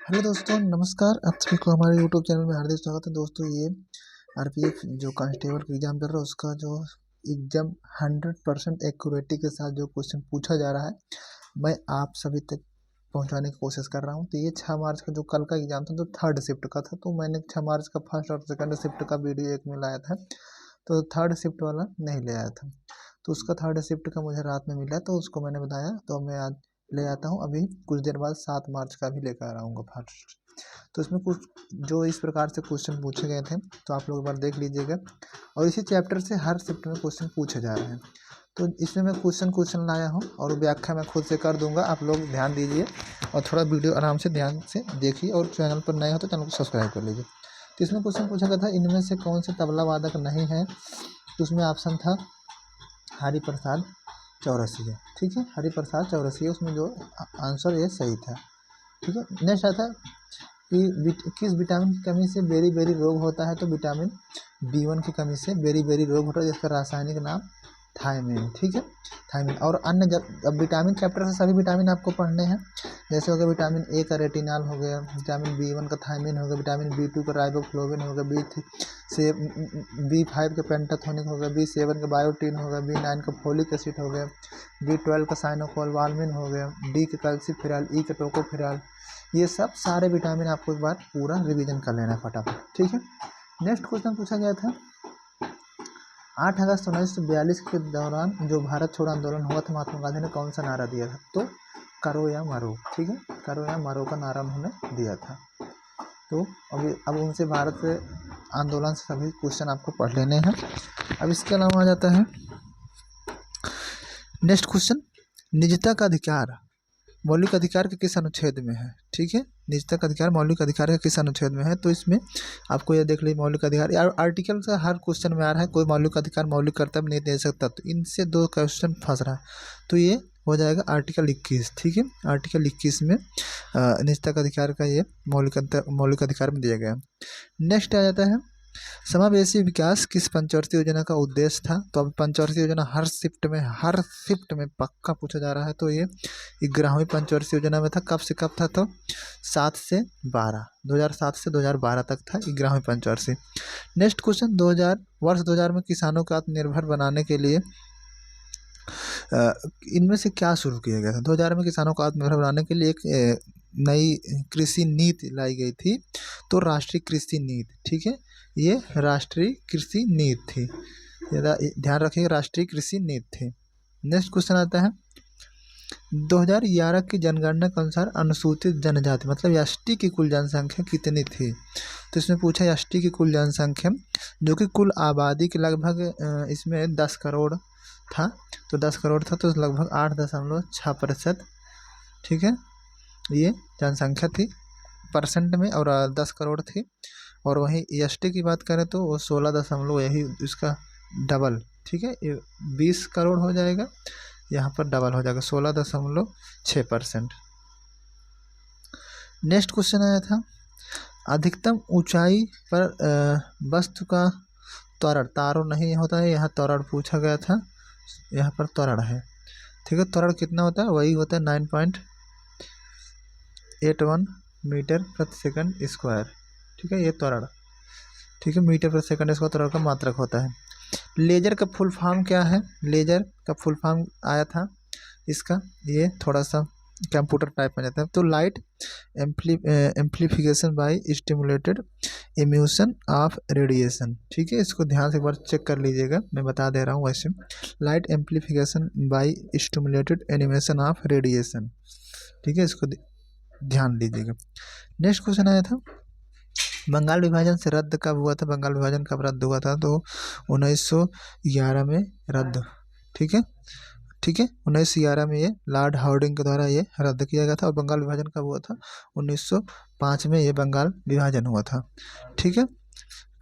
Hello दोस्तों, नमस्कार। आप सभी को हमारे यूट्यूब चैनल में हार्दिक स्वागत है। दोस्तों, ये आरपीएफ जो कांस्टेबल का एग्ज़ाम चल रहा है उसका जो एग्ज़ाम 100% एक्यूरेटी के साथ जो क्वेश्चन पूछा जा रहा है, मैं आप सभी तक पहुंचाने की कोशिश कर रहा हूं। तो ये 6 मार्च का जो कल का एग्ज़ाम था तो थर्ड शिफ्ट का था, तो मैंने 6 मार्च का फर्स्ट और सेकंड शिफ्ट का वीडियो एक में लाया था, तो थर्ड शिफ्ट वाला नहीं ले आया था। तो उसका थर्ड शिफ्ट का मुझे रात में मिला, तो उसको मैंने बताया, तो मैं आज ले आता हूँ। अभी कुछ देर बाद 7 मार्च का भी लेकर आऊँगा फर्स्ट। तो इसमें कुछ जो इस प्रकार से क्वेश्चन पूछे गए थे, तो आप लोग एक बार देख लीजिएगा। और इसी चैप्टर से हर शिफ्ट में क्वेश्चन पूछे जा रहे हैं। तो इसमें मैं क्वेश्चन लाया हूँ और व्याख्या मैं खुद से कर दूंगा। आप लोग ध्यान दीजिए और थोड़ा वीडियो आराम से ध्यान से देखिए, और चैनल पर नए हो तो चैनल को सब्सक्राइब कर लीजिए। तो इसमें क्वेश्चन पूछा गया था, इनमें से कौन से तबला वादक नहीं है। तो उसमें ऑप्शन था हरिप्रसाद चौरसिया। ठीक है, हरिप्रसाद चौरसिया, उसमें जो आंसर ये सही था। ठीक है, नेक्स्ट आता कि किस विटामिन की कमी से बेरी बेरी रोग होता है। तो विटामिन B1 की कमी से बेरी बेरी रोग होता है, जिसका रासायनिक नाम थायमिन। ठीक है, थायमिन। और अन्य अब विटामिन चैप्टर से सभी विटामिन आपको पढ़ने हैं। जैसे हो गया विटामिन A का रेटिनॉल हो गया, विटामिन B1 का थायमिन हो गया, विटामिन B2 का राइबोफ्लोविन हो गया, B5 का पेंटाथोनिक हो गया, B7 का बायोटीन हो गया, B9 का फोलिक एसिड हो गया, B12 का साइनोकोबालामिन हो गया, D का कैल्सीफेरॉल, E का टोकोफेरॉल। ये सब सारे विटामिन आपको एक बार पूरा रिवीजन कर लेना फटाफट। ठीक है, नेक्स्ट क्वेश्चन पूछा गया था 8 अगस्त 1942 के दौरान जो भारत छोड़ो आंदोलन हुआ था, महात्मा गांधी ने कौन सा नारा दिया था। तो करो या मरो। ठीक है, करो या मरो का नारा उन्होंने दिया था। तो अब उनसे भारत से आंदोलन से सभी क्वेश्चन आपको पढ़ लेने हैं। अब इसके अलावा आ जाता है नेक्स्ट क्वेश्चन, निजता का अधिकार मौलिक अधिकार के किस अनुच्छेद में है। ठीक है, निजता का अधिकार मौलिक अधिकार के किस अनुच्छेद में है। तो इसमें आपको यह देख लीजिए, मौलिक अधिकार यार आर्टिकल से हर क्वेश्चन में आ रहा है, कोई मौलिक अधिकार मौलिक कर्तव्य नहीं दे सकता। तो इनसे दो क्वेश्चन फंस रहा है, तो ये हो जाएगा आर्टिकल 21। ठीक है, आर्टिकल 21 में निजता का अधिकार का ये मौलिक अधिकार में दिया गया। नेक्स्ट आ जाता है समावेशी विकास किस पंचवर्षीय योजना का उद्देश्य था। तो अब पंचवर्षीय योजना हर शिफ्ट में पक्का पूछा जा रहा है। तो ये 11वीं पंचवर्षीय योजना में था। कब से कब था। तो 7 से 12, 2007 से 2012 तक था 11वीं पंचवर्षीय। नेक्स्ट क्वेश्चन, वर्ष 2000 में किसानों को आत्मनिर्भर बनाने के लिए इनमें से क्या शुरू किया गया था। 2000 में किसानों को आत्मनिर्भर बनाने के लिए एक नई कृषि नीति लाई गई थी। तो राष्ट्रीय कृषि नीति। ठीक है, ये राष्ट्रीय कृषि नीति थी, ध्यान रखिए, राष्ट्रीय कृषि नीति थी। नेक्स्ट क्वेश्चन आता है 2011 की जनगणना के अनुसार अनुसूचित जनजाति मतलब एसटी की कुल जनसंख्या कितनी थी। तो इसमें पूछा एसटी की कुल जनसंख्या, जो कि कुल आबादी के लगभग इसमें 10 करोड़ था। तो 10 करोड़ था, तो लगभग 8.6%। ठीक है, ये जनसंख्या थी परसेंट में, और 10 करोड़ थी। और वहीं एसटी की बात करें तो वो 16 यही इसका डबल। ठीक है, ये 20 करोड़ हो जाएगा, यहाँ पर डबल हो जाएगा 16.6%। नेक्स्ट क्वेश्चन आया था अधिकतम ऊंचाई पर वस्तु का त्वरण, तारों नहीं होता है, यहाँ त्वरण पूछा गया था, यहाँ पर त्वरण है। ठीक है, त्वरण कितना होता है, वही होता है 9.81 मीटर प्रति सेकंड स्क्वायर। ठीक है, ये त्वरण। ठीक है, मीटर प्रति सेकंड स्क्वायर त्वरण का मात्रक होता है। लेजर का फुल फॉर्म क्या है। लेजर का फुल फॉर्म आया था इसका, ये थोड़ा सा कंप्यूटर टाइप में जाता है। तो light amplification by stimulated emission of radiation. ठीक है, इसको ध्यान से एक बार चेक कर लीजिएगा, मैं बता दे रहा हूँ वैसे। Light amplification by stimulated animation of radiation. ठीक है, इसको ध्यान दीजिएगा। नेक्स्ट क्वेश्चन आया था बंगाल विभाजन से रद्द कब हुआ था। बंगाल विभाजन कब रद्द हुआ था। तो 1911 में रद्द। ठीक है, 1911 में ये लॉर्ड हार्डिंग के द्वारा ये रद्द किया गया था। और बंगाल विभाजन कब हुआ था, 1905 में ये बंगाल विभाजन हुआ था। ठीक है,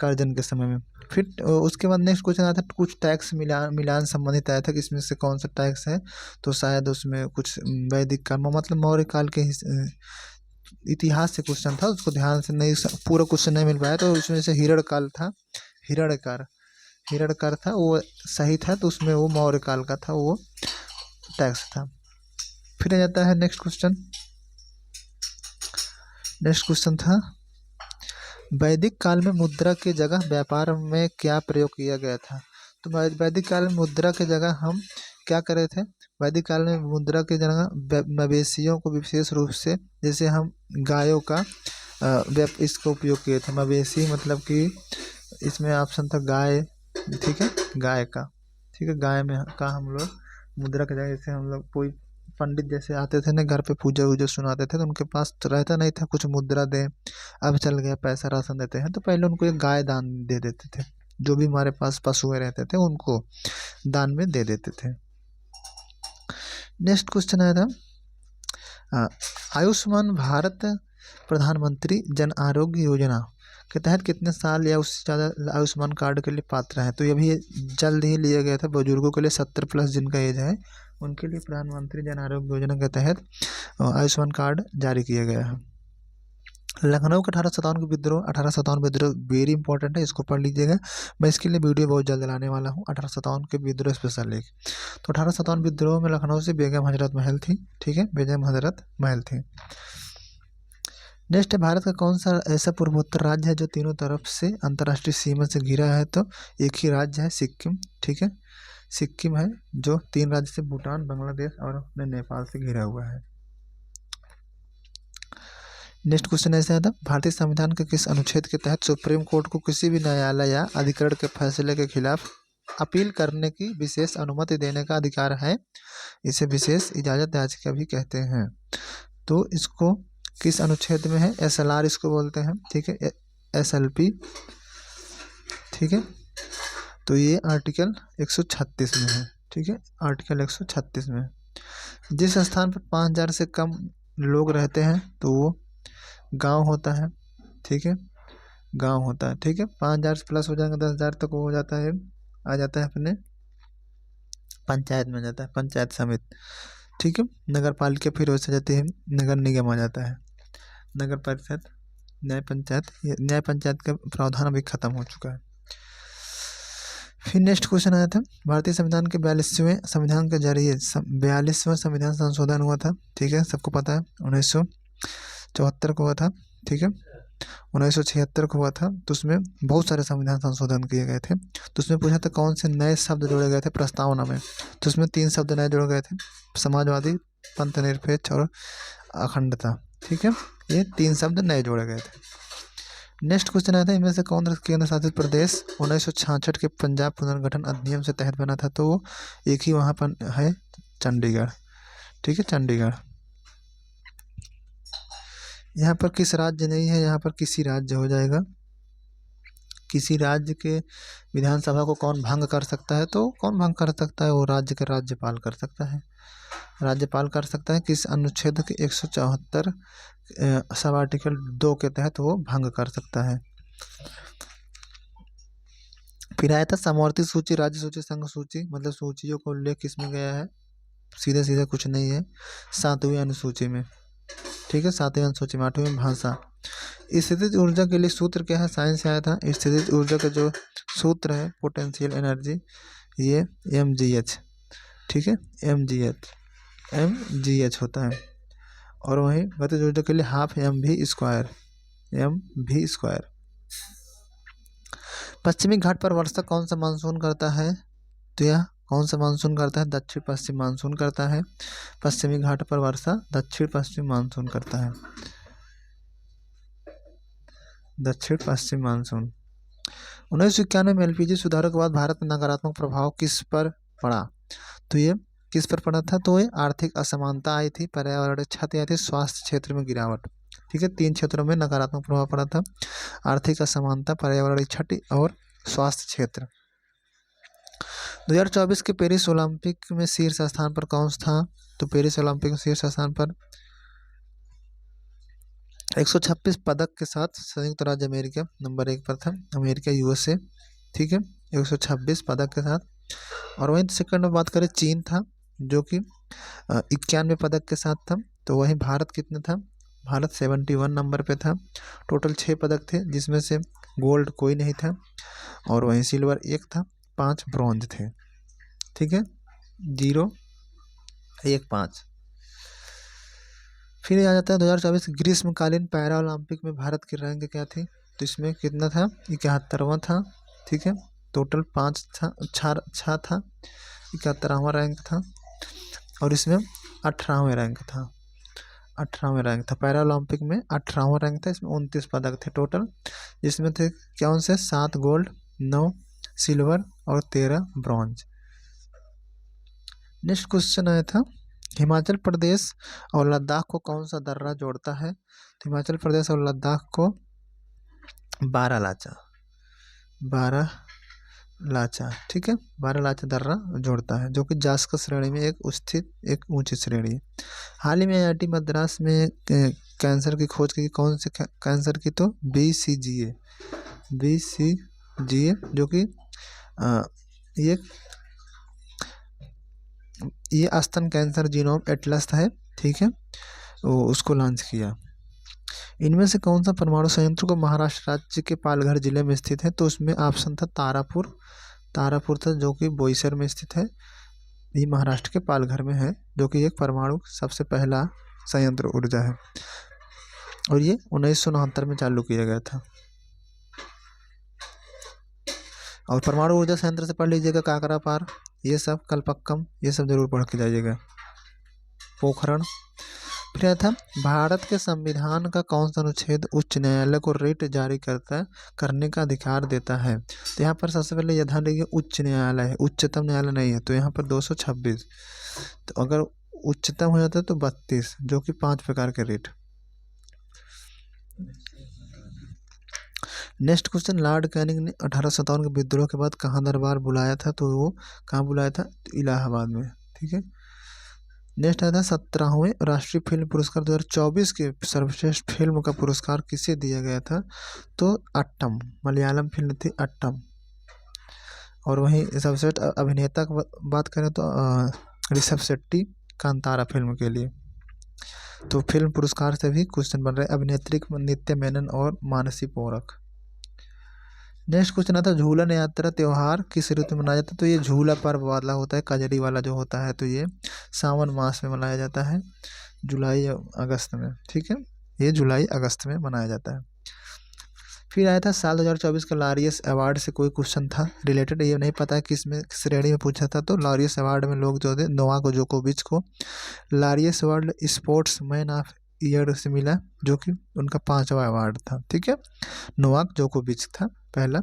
कर्जन के समय में। फिर उसके बाद नेक्स्ट क्वेश्चन आया था कुछ टैक्स मिलान संबंधित आया था कि इसमें से कौन सा टैक्स है। तो शायद उसमें कुछ वैदिक काल मतलब मौर्य काल के इतिहास से क्वेश्चन था, उसको ध्यान से नहीं, पूरा क्वेश्चन नहीं मिल पाया। तो उसमें से हिरण काल था, हिरणकार था वो सही था। तो उसमें वो मौर्य काल का था, वो टैक्स था। फिर आ जाता है नेक्स्ट क्वेश्चन, नेक्स्ट क्वेश्चन था, वैदिक काल में मुद्रा की जगह व्यापार में क्या प्रयोग किया गया था। तो वैदिक काल में मुद्रा की जगह हम क्या करे थे, वैदिक काल में मुद्रा की जगह मवेशियों को विशेष रूप से, जैसे हम गायों का इसको उपयोग किए थे। मवेशी मतलब कि इसमें ऑप्शन था गाय, ठीक है, गाय का, ठीक है, गाय में का हम लोग मुद्रा की जगह, जैसे हम लोग कोई पंडित जैसे आते थे ना घर पे पूजा वूजा सुनाते थे, तो उनके पास तो रहता नहीं था कुछ मुद्रा दे, अब चल गया पैसा राशन देते हैं, तो पहले उनको एक गाय दान दे देते थे, जो भी हमारे पास पशुएं रहते थे उनको दान में दे देते थे। नेक्स्ट क्वेश्चन आया था, आयुष्मान भारत प्रधानमंत्री जन आरोग्य योजना के तहत कितने साल या उससे ज़्यादा आयुष्मान कार्ड के लिए पात्र हैं। तो ये भी जल्द ही लिया गया था, बुजुर्गों के लिए 70+ जिनका एज है उनके लिए प्रधानमंत्री जन आरोग्य योजना के तहत आयुष्मान कार्ड जारी किया गया है। लखनऊ का 1857 विद्रोह वेरी इंपॉर्टेंट है, इसको पढ़ लीजिएगा। मैं इसके लिए वीडियो बहुत जल्द लाने वाला हूँ, 1857 के विद्रोह स्पेशल एक। तो 1857 विद्रोह में लखनऊ से बेगम हजरत महल थी, ठीक है, बेगम हजरत महल थी। नेक्स्ट है, भारत का कौन सा ऐसा पूर्वोत्तर राज्य है जो तीनों तरफ से अंतर्राष्ट्रीय सीमा से घिरा है। तो एक ही राज्य है, सिक्किम, ठीक है, सिक्किम है जो 3 राज्य से, भूटान, बांग्लादेश और अपने नेपाल से घिरा हुआ है। नेक्स्ट क्वेश्चन ऐसा था, भारतीय संविधान के किस अनुच्छेद के तहत सुप्रीम कोर्ट को किसी भी न्यायालय या अधिकरण के फैसले के खिलाफ अपील करने की विशेष अनुमति देने का अधिकार है। इसे विशेष इजाजत याचिका भी कहते हैं। तो इसको किस अनुच्छेद में है, SLR इसको बोलते हैं, ठीक है, SLP, ठीक है। तो ये आर्टिकल 136 में है, ठीक है, आर्टिकल 136 में। जिस स्थान पर 5000 से कम लोग रहते हैं तो वो गांव होता है, ठीक है, गांव होता है, ठीक है। 5000 से प्लस हो जाएगा, 10,000 तक हो जाता है, आ जाता है अपने पंचायत में, जाता है पंचायत समिति, ठीक है। नगर पालिका फिर हो जाती है, नगर निगम आ जाता है, नगर परिषद, न्याय पंचायत का प्रावधान अभी खत्म हो चुका है। फिर नेक्स्ट क्वेश्चन आया था, भारतीय संविधान के 42वें संविधान के जरिए 42वां संविधान संशोधन हुआ था, ठीक है, सबको पता है, 1974 को हुआ था, ठीक है, 1976 को हुआ था। तो उसमें बहुत सारे संविधान संशोधन किए गए थे। तो उसमें पूछा था कौन से नए शब्द जोड़े गए थे प्रस्तावना में। तो उसमें 3 शब्द नए जोड़े गए थे, समाजवादी, पंथनिरपेक्ष और अखंडता, ठीक है, ये 3 शब्द नए जोड़े गए थे। नेक्स्ट क्वेश्चन आया था, इनमें से कौन केंद्र शासित प्रदेश 1966 के पंजाब पुनर्गठन अधिनियम से तहत बना था। तो वो एक ही वहाँ पर है, चंडीगढ़, ठीक है, चंडीगढ़। यहाँ पर किस राज्य नहीं है, यहाँ पर किसी राज्य हो जाएगा। किसी राज्य के विधानसभा को कौन भंग कर सकता है, तो कौन भंग कर सकता है, वो राज्य का राज्यपाल कर सकता है, राज्यपाल कर सकता है। किस अनुच्छेद के 174 सब आर्टिकल 2 के तहत वो भंग कर सकता है। फिर आया था समवर्ती सूची, राज्य सूची, संघ सूची, मतलब सूचियों को उल्लेख किसमें गया है, सीधे सीधे कुछ नहीं है, 7वीं अनुसूची में, ठीक है, 7वीं अनुसूची में, 8वीं भाषा। स्थितिज ऊर्जा के लिए सूत्र क्या है, साइंस से आया था। स्थितिज ऊर्जा का जो सूत्र है, पोटेंशियल एनर्जी, ये mgh, ठीक है, mgh होता है। और वहीं गतिज ऊर्जा के लिए हाफ mv²। पश्चिमी घाट पर वर्षा कौन सा मानसून करता है, तो यह कौन सा मानसून करता है, दक्षिण पश्चिम मानसून करता है। पश्चिमी घाट पर वर्षा दक्षिण पश्चिम मानसून करता है, दक्षिण पश्चिम मानसून। 1991 में LPG सुधारों के बाद भारत में नकारात्मक प्रभाव किस पर पड़ा। तो ये किस पर पड़ा था, तो ये आर्थिक असमानता आई थी, पर्यावरण क्षति आई थी, स्वास्थ्य क्षेत्र में गिरावट, ठीक है, 3 क्षेत्रों में नकारात्मक प्रभाव पड़ा था, आर्थिक असमानता, पर्यावरण क्षति और स्वास्थ्य क्षेत्र। 2024 के पेरिस ओलंपिक में शीर्ष स्थान पर कौन था, तो पेरिस ओलंपिक में शीर्ष स्थान पर 126 पदक के साथ संयुक्त राज्य अमेरिका नंबर 1 पर था, अमेरिका USA, ठीक है, 126 पदक के साथ। और वहीं सेकंड में बात करें, चीन था जो कि 91 पदक के साथ था। तो वहीं भारत कितने था, भारत 71 नंबर पे था। टोटल 6 पदक थे, जिसमें से गोल्ड कोई नहीं था, और वहीं सिल्वर 1 था, 5 ब्रॉन्ज थे, ठीक है, 0, 1, 5। फिर आ जाता है 2024 ग्रीष्मकालीन पैरा ओलंपिक में भारत की रैंक क्या थी, तो इसमें कितना था, 71वां था। ठीक है, टोटल 5 था, 6 था, 71वां रैंक था। और इसमें 18वें रैंक था, 18वें रैंक था। पैरा ओलंपिक में 18वां रैंक था, इसमें 29 पदक थे टोटल, जिसमें थे कौन से 7 गोल्ड, 9 सिल्वर और 13 ब्रॉन्ज। नेक्स्ट क्वेश्चन आया था, हिमाचल प्रदेश और लद्दाख को कौन सा दर्रा जोड़ता है, तो हिमाचल प्रदेश और लद्दाख को बारालाचा, ठीक है, बारालाचा दर्रा जोड़ता है, जो कि जास्कर श्रेणी में एक स्थित एक ऊंची श्रेणी है। हाल ही में IIT मद्रास में कैंसर की खोज की, कौन से कैंसर की, तो BCGA, जो कि ये स्तन कैंसर जीनोम एटलस है। ठीक है, उसको लॉन्च किया। इनमें से कौन सा परमाणु संयंत्र को महाराष्ट्र राज्य के पालघर जिले में स्थित है, तो उसमें ऑप्शन था तारापुर था, जो कि बोईसर में स्थित है। ये महाराष्ट्र के पालघर में है, जो कि एक परमाणु सबसे पहला संयंत्र ऊर्जा है, और ये 1969 में चालू किया गया था। और परमाणु ऊर्जा संयंत्र से पढ़ लीजिएगा काकरा पार, ये सब कलपक्कम, ये सब जरूर पढ़ के जाइएगा, पोखरण। फिर आया था, भारत के संविधान का कौन सा अनुच्छेद उच्च न्यायालय को रिट जारी करने का अधिकार देता है, तो यहाँ पर सबसे पहले यह ध्यान रखिए उच्च न्यायालय है, उच्चतम न्यायालय नहीं है, तो यहाँ पर 226। तो अगर उच्चतम हो जाता है तो 32, जो कि 5 प्रकार के writ. Next question, Lord Canning ने 1857 के विद्रोह के बाद कहाँ दरबार बुलाया था, तो वो कहाँ बुलाया था, तो इलाहाबाद में। ठीक है, नेक्स्ट आया था 17वें राष्ट्रीय फिल्म पुरस्कार 2024 के सर्वश्रेष्ठ फिल्म का पुरस्कार किसे दिया गया था, तो अट्टम, मलयालम फिल्म थी अट्टम। और वहीं सर्वश्रेष्ठ अभिनेता की बात करें तो ऋषभ शेट्टी, कांतारा फिल्म के लिए। तो फिल्म पुरस्कार से भी क्वेश्चन बन रहे हैं, अभिनेत्री नित्या मेनन और मानसी पोरक। नेक्स्ट क्वेश्चन आता है, झूलन यात्रा त्योहार किस ऋतु में मनाया जाता है, तो ये झूला पर्व वाला होता है, कजरी वाला जो होता है, तो ये सावन मास में मनाया जाता है, जुलाई या अगस्त में। ठीक है, ये जुलाई अगस्त में मनाया जाता है। फिर आया था साल 2024 का लॉरियस अवार्ड से कोई क्वेश्चन था रिलेटेड, ये नहीं पता है किस में श्रेणी में पूछा था, तो लॉरियस अवार्ड में लोग जो थे, नोवाक जोकोविच को Laureus award sports man of year से मिला, जो कि उनका 5वां अवार्ड था। ठीक है, नोवाक जोकोविच था पहला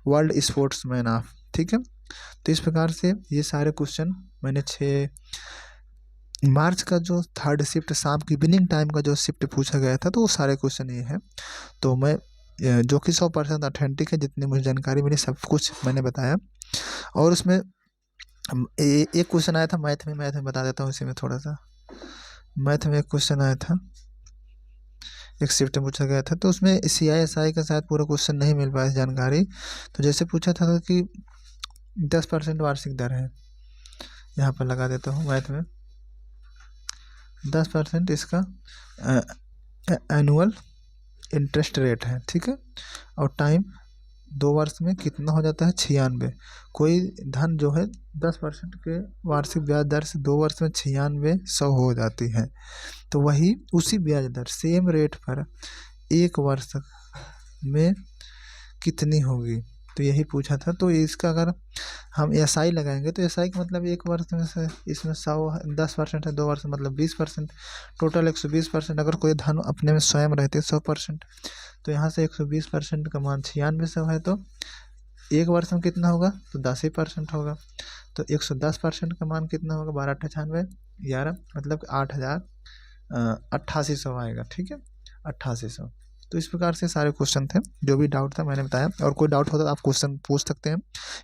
वर्ल्ड स्पोर्ट्स मैन ऑफ। ठीक है, तो इस प्रकार से ये सारे क्वेश्चन मैंने 6 मार्च का जो 3rd शिफ्ट शाम की इवनिंग टाइम का जो शिफ्ट पूछा गया था, तो वो सारे क्वेश्चन ये हैं। तो मैं जो कि 100% ऑथेंटिक है, जितनी मुझे जानकारी मिली सब कुछ मैंने बताया। और उसमें एक क्वेश्चन आया था मैथ में बता देता हूँ, इसी में थोड़ा सा मैथ में एक क्वेश्चन आया था, एक शिफ्ट में पूछा गया था, तो उसमें CISI का शायद पूरा क्वेश्चन नहीं मिल पाया जानकारी। तो जैसे पूछा था कि 10% वार्षिक दर है, यहाँ पर लगा देता हूँ, मैथ में 10% इसका एनुअल इंटरेस्ट रेट है। ठीक है, और टाइम 2 वर्ष में कितना हो जाता है, 96। कोई धन जो है 10% के वार्षिक ब्याज दर से 2 वर्ष में 9600 हो जाती है, तो वही उसी ब्याज दर सेम रेट पर 1 वर्ष में कितनी होगी, तो यही पूछा था। तो इसका अगर हम SI लगाएंगे, तो SI का मतलब 1 वर्ष में से इसमें 10% है, 2 वर्ष मतलब 20%, टोटल 120%। अगर कोई धन अपने में स्वयं रहते 100%, तो यहाँ से 120% का मान 9600 है, तो 1 वर्ष में कितना होगा, तो 10% होगा। तो 110% का मान कितना होगा, 12 8 96 11, मतलब 8800 आएगा। ठीक है, 8800। तो इस प्रकार से सारे क्वेश्चन थे, जो भी डाउट था मैंने बताया। और कोई डाउट होता तो आप क्वेश्चन पूछ सकते हैं।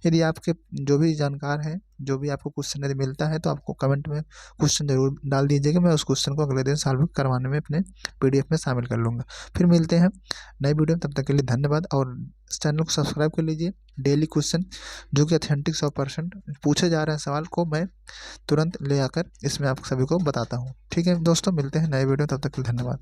यदि आपके जो भी जानकार हैं, जो भी आपको क्वेश्चन यदि मिलता है, तो आपको कमेंट में क्वेश्चन जरूर डाल दीजिएगा, मैं उस क्वेश्चन को अगले दिन सॉल्व करवाने में अपने PDF में शामिल कर लूँगा। फिर मिलते हैं नई वीडियो, तब तक के लिए धन्यवाद। और चैनल को सब्सक्राइब कर लीजिए। डेली क्वेश्चन जो कि ऑथेंटिक 100% पूछे जा रहे हैं सवाल को मैं तुरंत ले आकर इसमें आप सभी को बताता हूँ। ठीक है दोस्तों, मिलते हैं नए वीडियो, तब तक के लिए धन्यवाद।